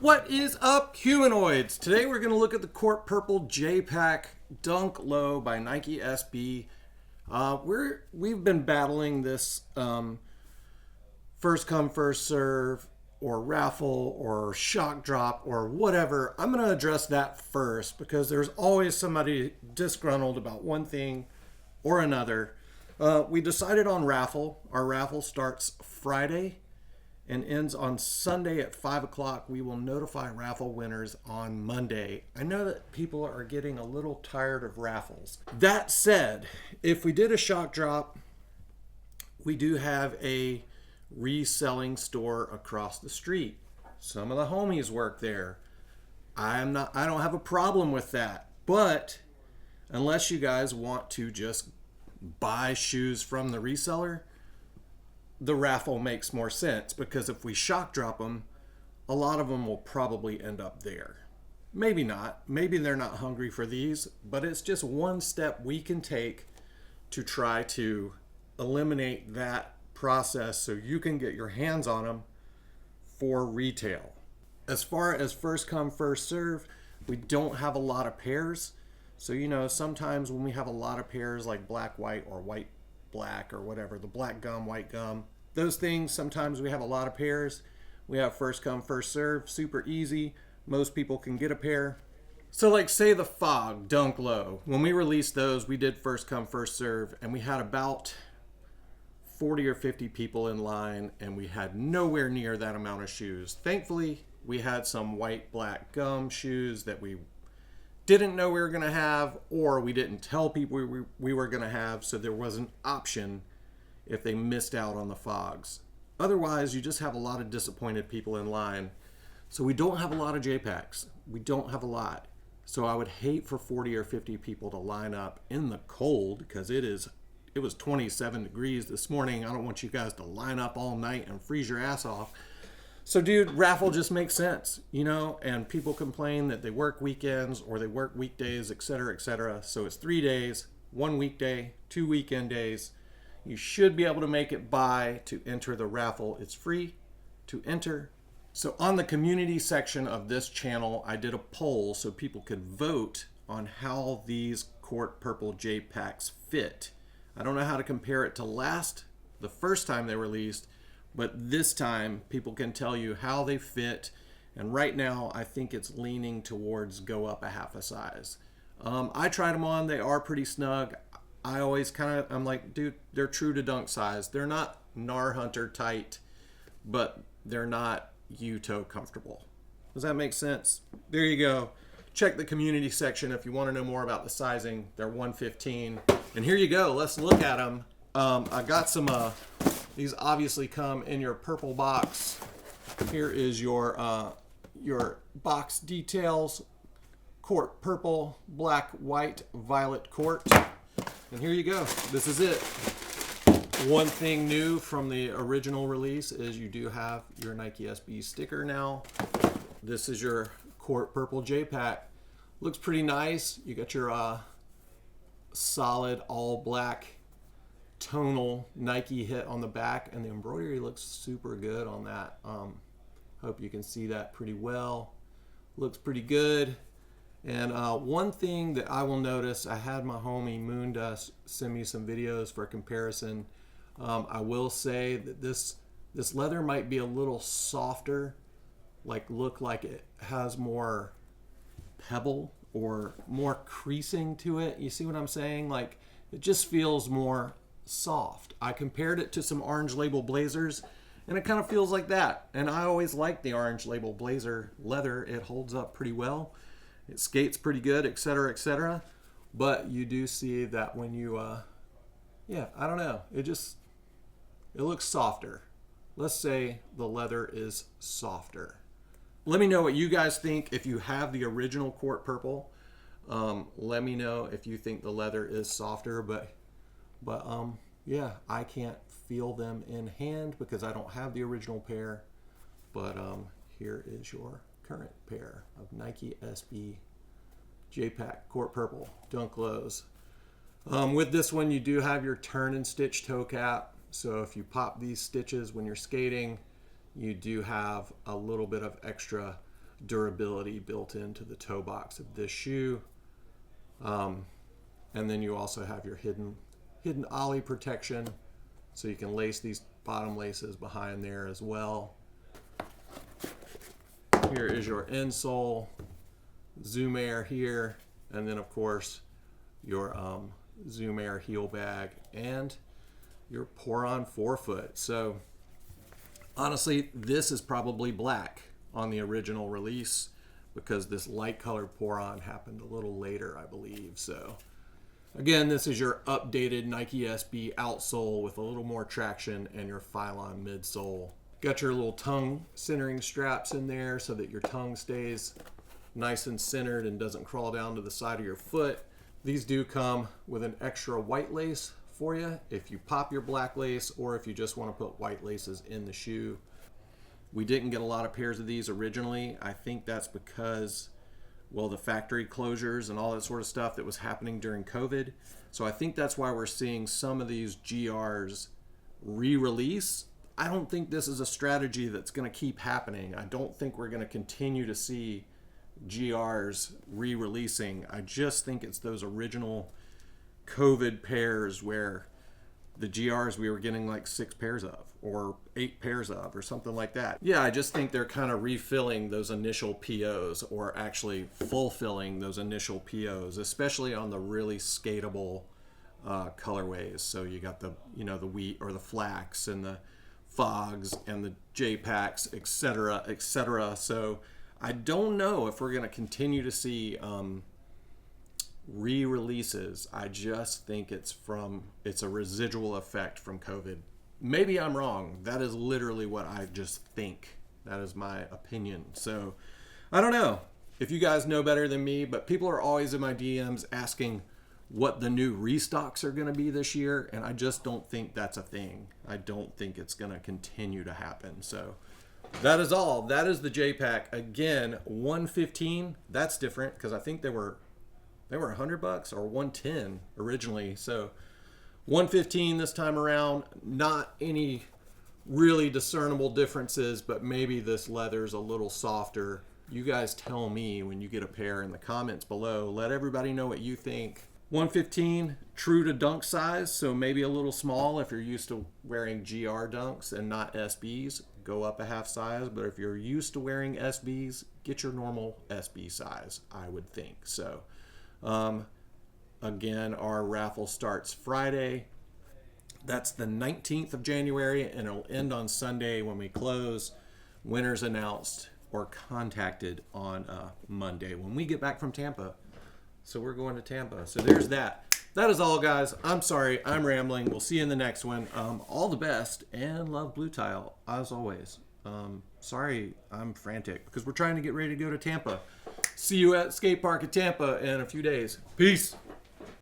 What is up, humanoids? Today we're going to look at the Court Purple J-Pack Dunk Low by Nike SB. We've been battling this first come first serve or raffle or shock drop or whatever. I'm going to address that first because there's always somebody disgruntled about one thing or another. We decided on raffle. Our raffle starts Friday and ends on Sunday at 5 o'clock. We will notify raffle winners on Monday. I know that people are getting a little tired of raffles. That said, if we did a shock drop, we do have a reselling store across the street. Some of the homies work there. I don't have a problem with that. But unless you guys want to just buy shoes from the reseller, the raffle makes more sense, because if we shock drop them, a lot of them will probably end up there. Maybe not. Maybe they're not hungry for these, but it's just one step we can take to try to eliminate that process so you can get your hands on them for retail. As far as first come, first serve, we don't have a lot of pairs. So, sometimes when we have a lot of pairs like black, white, or white, black, or whatever, the black gum, white gum, those things, sometimes we have a lot of pairs. We have first come, first serve, super easy. Most people can get a pair. So like say the Fog Dunk Low, when we released those, we did first come, first serve, and we had about 40 or 50 people in line, and we had nowhere near that amount of shoes. Thankfully, we had some white, black gum shoes that we didn't know we were going to have, or we didn't tell people we were going to have, so there was an option if they missed out on the Fogs. Otherwise, you just have a lot of disappointed people in line. So we don't have a lot of J-Packs. We don't have a lot. So I would hate for 40 or 50 people to line up in the cold, because it was 27 degrees this morning. I don't want you guys to line up all night and freeze your ass off. So, dude, raffle just makes sense, and people complain that they work weekends or they work weekdays, etc., etc. So it's 3 days, 1 weekday, 2 weekend days. You should be able to make it by to enter the raffle. It's free to enter. So on the community section of this channel, I did a poll so people could vote on how these Court Purple J-Packs fit. I don't know how to compare it to the first time they released, but this time people can tell you how they fit, and right now I think it's leaning towards go up a half a size. I tried them on. They are pretty snug. I always I'm like, dude, they're true to dunk size. They're not Gnar Hunter tight, but they're not U-toe comfortable. Does that make sense? There you go. Check the community section if you want to know more about the sizing. They're 115. And here you go. Let's look at them. I got some... These obviously come in your purple box. Here is your box details. Court purple, black, white, violet court. And here you go. This is it. One thing new from the original release is you do have your Nike SB sticker now. This is your Court Purple J-Pack. Looks pretty nice. You got your solid all black tonal Nike hit on the back, and the embroidery looks super good on that. Hope you can see that pretty well. Looks pretty good. And one thing that I will notice, I had my homie Moondust send me some videos for comparison. I will say that this leather might be a little softer, look like it has more pebble or more creasing to it. You see what I'm saying? It just feels more soft. I compared it to some Orange Label Blazers, and it kind of feels like that. And I always like the Orange Label Blazer leather. It holds up pretty well. It skates pretty good, etc., etc. But you do see that when you, I don't know. It looks softer. Let's say the leather is softer. Let me know what you guys think. If you have the original Court Purple, let me know if you think the leather is softer. But I can't feel them in hand because I don't have the original pair. But here is your current pair of Nike SB J-Pack Court Purple Dunk Lows. With this one, you do have your turn and stitch toe cap. So if you pop these stitches when you're skating, you do have a little bit of extra durability built into the toe box of this shoe. And then you also have your hidden ollie protection, so you can lace these bottom laces behind there as well. Here is your insole, Zoom Air here, and then of course your Zoom Air heel bag and your Poron forefoot. So honestly, this is probably black on the original release because this light colored Poron happened a little later, I believe. So again, this is your updated Nike SB outsole with a little more traction and your Phylon midsole. Got your little tongue centering straps in there so that your tongue stays nice and centered and doesn't crawl down to the side of your foot. These do come with an extra white lace for you if you pop your black lace, or if you just want to put white laces in the shoe. We didn't get a lot of pairs of these originally. I think that's because, well, the factory closures and all that sort of stuff that was happening during COVID. So I think that's why we're seeing some of these GRs re-release. I don't think this is a strategy that's going to keep happening. I don't think we're going to continue to see GRs re-releasing. I just think it's those original COVID pairs where the GRs we were getting like 6 pairs of or 8 pairs of or something like that. Yeah, I just think they're kind of refilling those initial POs, or actually fulfilling those initial POs, especially on the really skatable colorways. So you got the, the wheat or the flax and the fogs and the J-Packs, etc., etc. So I don't know if we're going to continue to see re-releases. I just think it's a residual effect from COVID. Maybe I'm wrong. That is literally what I just think. That is my opinion. So I don't know if you guys know better than me, but people are always in my DMs asking what the new restocks are going to be this year, and I just don't think that's a thing. I don't think it's going to continue to happen. So that is all. That is the J-Pack. Again, $115. That's different because I think they were $100 or $110 originally. So $115 this time around. Not any really discernible differences, but maybe this leather's a little softer. You guys tell me when you get a pair in the comments below. Let everybody know what you think. $115, true to dunk size, so maybe a little small if you're used to wearing GR dunks and not SBs. Go up a half size, but if you're used to wearing SBs, get your normal SB size, I would think. So again, our raffle starts Friday. That's the 19th of January, and it'll end on Sunday when we close. Winners announced or contacted on Monday when we get back from Tampa. So we're going to Tampa. So there's that. That is all, guys. I'm sorry. I'm rambling. We'll see you in the next one. All the best, and love Blue Tile, as always. Sorry I'm frantic because we're trying to get ready to go to Tampa. See you at skate park at Tampa in a few days. Peace.